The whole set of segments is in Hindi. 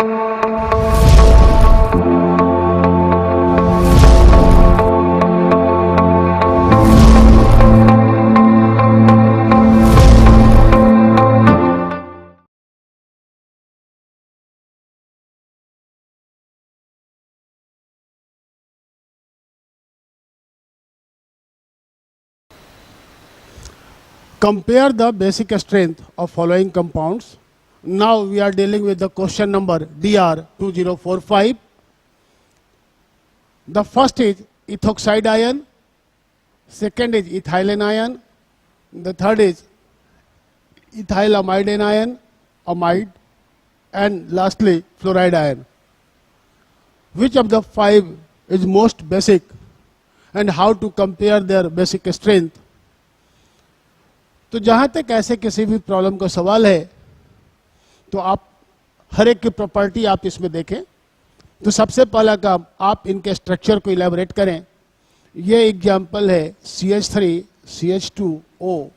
Compare the basic strength of following compounds. Now we are dealing with the question number DR 2045. The first is ethoxide ion, second is ethylene ion, the third is ethylamide ion, amide, and lastly fluoride ion. Which of the five is most basic and how to compare their basic strength? तो जहाँ तक ऐसे किसी भी प्रॉब्लम का सवाल है तो आप हर एक की प्रॉपर्टी आप इसमें देखें। तो सबसे पहला काम आप इनके स्ट्रक्चर को इलेबोरेट करें। ये एग्जाम्पल है CH3 CH2O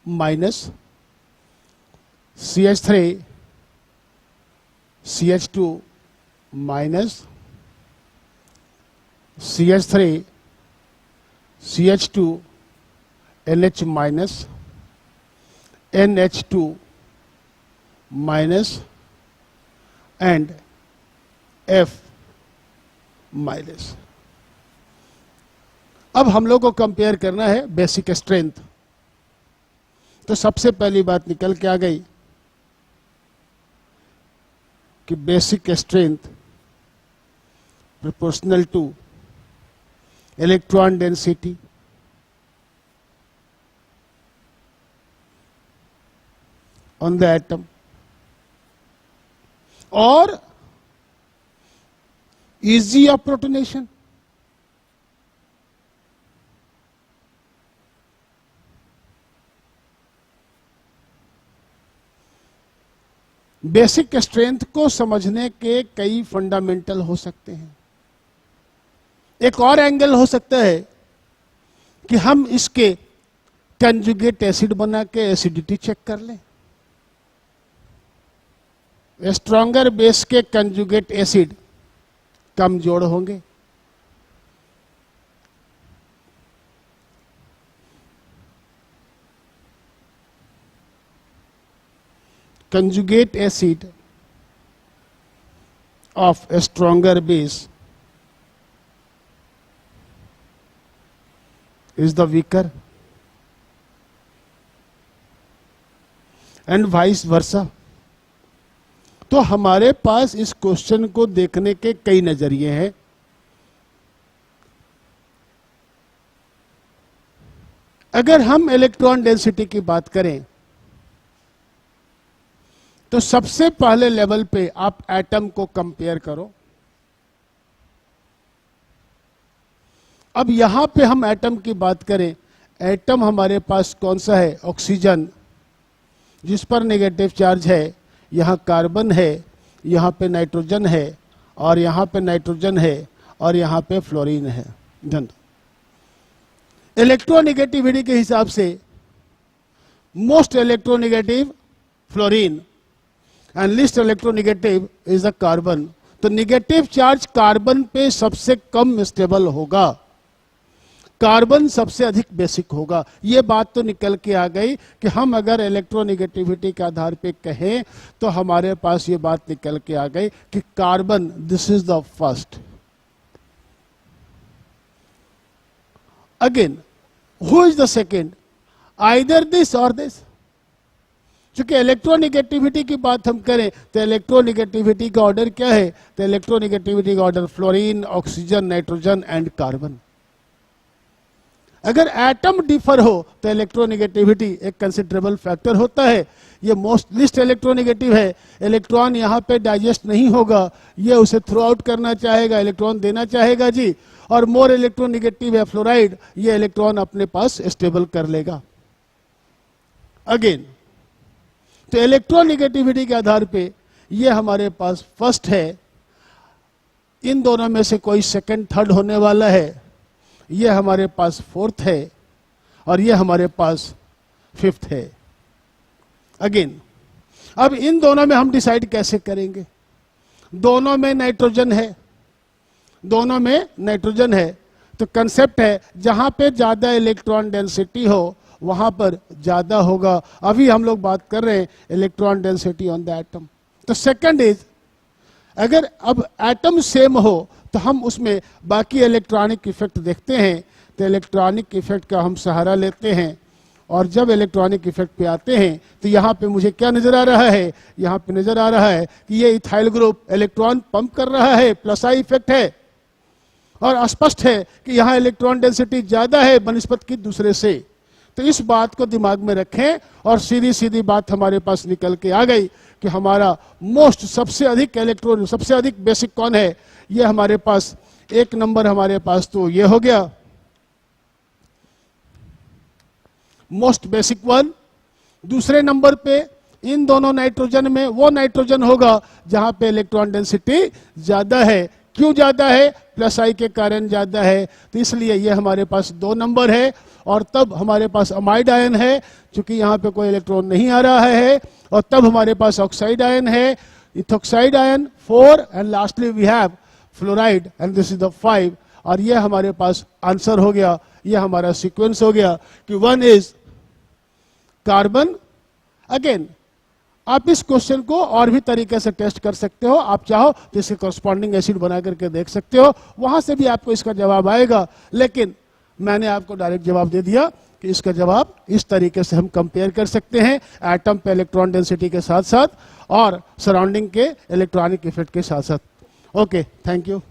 minus CH3 CH2 minus CH3 CH2 NH minus NH2 minus and F minus. अब हम लोग को कंपेयर करना है बेसिक स्ट्रेंथ। तो सबसे पहली बात निकल के आ गई कि basic strength proportional two electron density on the atom or easy of protonation. Basic strength को समझने के कई फंडामेंटल हो सकते हैं। एक और एंगल हो सकता है कि हम इसके कंजुगेट एसिड बना के एसिडिटी चेक कर लें। स्ट्रॉन्गर बेस के कंजुगेट एसिड कमजोर होंगे। Conjugate acid of a stronger base is the weaker and vice versa। तो हमारे पास इस क्वेश्चन को देखने के कई नजरिए हैं। अगर हम इलेक्ट्रॉन डेंसिटी की बात करें तो सबसे पहले लेवल पे आप एटम को कंपेयर करो। अब यहां पे हम एटम की बात करें, एटम हमारे पास कौन सा है? ऑक्सीजन, जिस पर नेगेटिव चार्ज है। यहाँ कार्बन है, यहाँ पे नाइट्रोजन है, और यहाँ पे नाइट्रोजन है, और यहाँ पे फ्लोरीन है। इलेक्ट्रोनेगेटिविटी के हिसाब से most electronegative fluorine and list electronegative is a carbon. तो नेगेटिव चार्ज कार्बन पे सबसे कम स्टेबल होगा, कार्बन सबसे अधिक बेसिक होगा। ये बात तो निकल के आ गई कि हम अगर इलेक्ट्रोनेगेटिविटी के आधार पे कहें तो हमारे पास ये बात निकल के आ गई कि carbon this is the first. Again who is the second? Either this और दिस। चूंकि इलेक्ट्रोनेगेटिविटी की बात हम करें तो इलेक्ट्रोनेगेटिविटी का ऑर्डर क्या है? तो इलेक्ट्रोनेगेटिविटी का order fluorine, oxygen, nitrogen and carbon. अगर एटम डिफर हो तो इलेक्ट्रोनेगेटिविटी एक कंसिडरेबल फैक्टर होता है। ये मोस्ट लिस्ट इलेक्ट्रोनेगेटिव है, इलेक्ट्रॉन यहाँ पे डाइजेस्ट नहीं होगा, ये उसे थ्रू आउट करना चाहेगा, इलेक्ट्रॉन देना चाहेगा जी। और मोर इलेक्ट्रोनेगेटिव है फ्लोराइड, ये इलेक्ट्रॉन अपने पास स्टेबल कर लेगा। अगेन तो इलेक्ट्रोनेगेटिविटी के आधार पे ये हमारे पास फर्स्ट है, इन दोनों में से कोई सेकंड थर्ड होने वाला है। ये हमारे पास फोर्थ है और ये हमारे पास फिफ्थ है। अगेन अब इन दोनों में हम डिसाइड कैसे करेंगे? दोनों में नाइट्रोजन है, दोनों में नाइट्रोजन है, तो कंसेप्ट है जहां पे ज्यादा इलेक्ट्रॉन डेंसिटी हो वहां पर ज्यादा होगा। अभी हम लोग बात कर रहे हैं electron density on the atom. तो सेकंड इज, अगर अब एटम सेम हो तो हम उसमें बाकी इलेक्ट्रॉनिक इफेक्ट देखते हैं, तो इलेक्ट्रॉनिक इफेक्ट का हम सहारा लेते हैं। और जब इलेक्ट्रॉनिक इफेक्ट पे आते हैं तो यहाँ पे मुझे क्या नजर आ रहा है? यहाँ पे नजर आ रहा है कि ये इथाइल ग्रुप इलेक्ट्रॉन पंप कर रहा है, प्लस आई इफेक्ट है, और स्पष्ट है कि यहाँ इलेक्ट्रॉन डेंसिटी ज्यादा है बनस्पत की दूसरे से। तो इस बात को दिमाग में रखें और सीधी सीधी बात हमारे पास निकल के आ गई कि हमारा मोस्ट सबसे अधिक इलेक्ट्रॉन, सबसे अधिक बेसिक कौन है? ये हमारे पास एक नंबर, हमारे पास तो ये हो गया मोस्ट बेसिक वन। दूसरे नंबर पे इन दोनों नाइट्रोजन में वो नाइट्रोजन होगा जहां पे इलेक्ट्रॉन डेंसिटी ज्यादा है। क्यों ज्यादा है? प्लस आई के कारण ज्यादा है, तो इसलिए ये हमारे पास 2 नंबर है। और तब हमारे पास अमाइड आयन है, क्योंकि यहाँ पे कोई इलेक्ट्रॉन नहीं आ रहा है। और तब हमारे पास ऑक्साइड आयन है, ethoxide ion 4, and lastly we have fluoride, and this is the 5। और ये हमारे पास आंसर हो गया, ये हमारा सीक्वेंस हो गया कि 1 इज कार्बन। अगेन आप इस क्वेश्चन को और भी तरीके से टेस्ट कर सकते हो, आप चाहो तो इसके कॉरस्पॉन्डिंग एसिड बना करके देख सकते हो, वहां से भी आपको इसका जवाब आएगा। लेकिन मैंने आपको डायरेक्ट जवाब दे दिया कि इसका जवाब इस तरीके से हम कंपेयर कर सकते हैं, एटम पे इलेक्ट्रॉन डेंसिटी के साथ साथ और सराउंडिंग के इलेक्ट्रॉनिक इफेक्ट के साथ साथ। Okay, thank you.